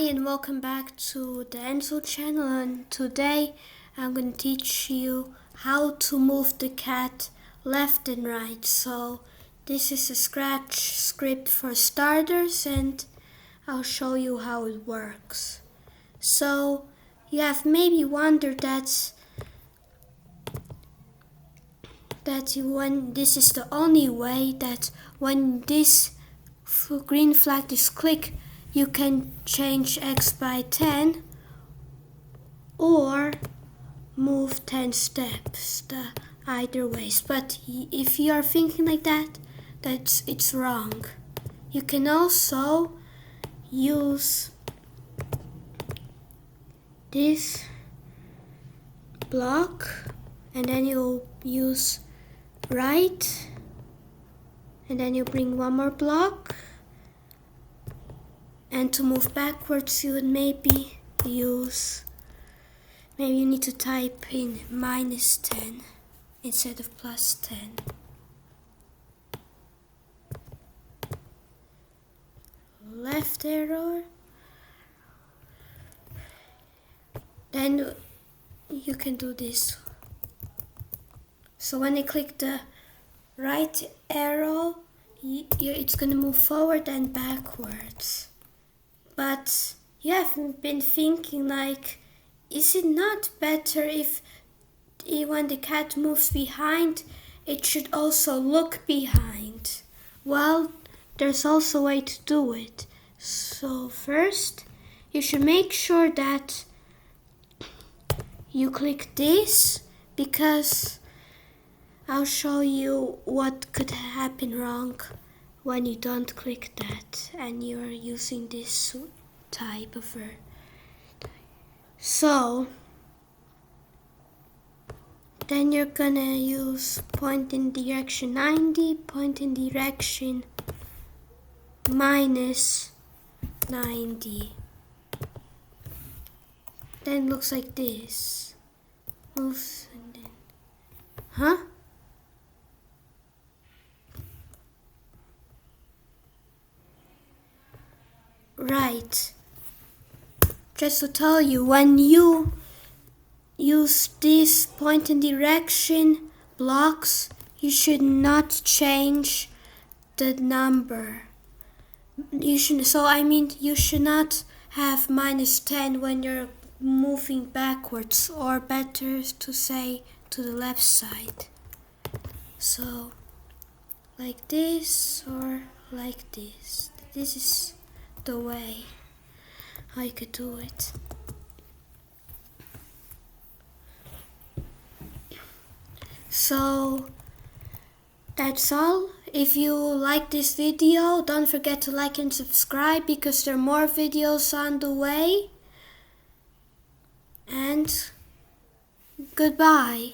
and welcome back to the Enzo channel, and today I'm going to teach you how to move the cat left and right. So this is a scratch script for starters and I'll show you how it works. So you have maybe wondered that when this is the only way that when this green flag is clicked, you can change X by 10 or move 10 steps either ways. But if you are thinking like that, it's wrong. You can also use this block and then you'll use right and then you bring one more block. And to move backwards, you would maybe you need to type in -10 instead of +10. Left arrow. Then you can do this. So when you click the right arrow, it's going to move forward and backwards. But you have been thinking like, is it not better if when the cat moves behind, it should also look behind? Well, there's also a way to do it. So first, you should make sure that you click this, because I'll show you what could happen wrong when you don't click that and you're using this type of word. So then you're gonna use point in direction 90, point in direction -90. Then it looks like this. Moves and then, Right. Just to tell you, when you use these point and direction blocks, you should not change the number. You should not have -10 when you're moving backwards, or better to say to the left side. So like this or like this. This is the way I could do it. So that's all. If you like this video, don't forget to like and subscribe, because there are more videos on the way. And goodbye.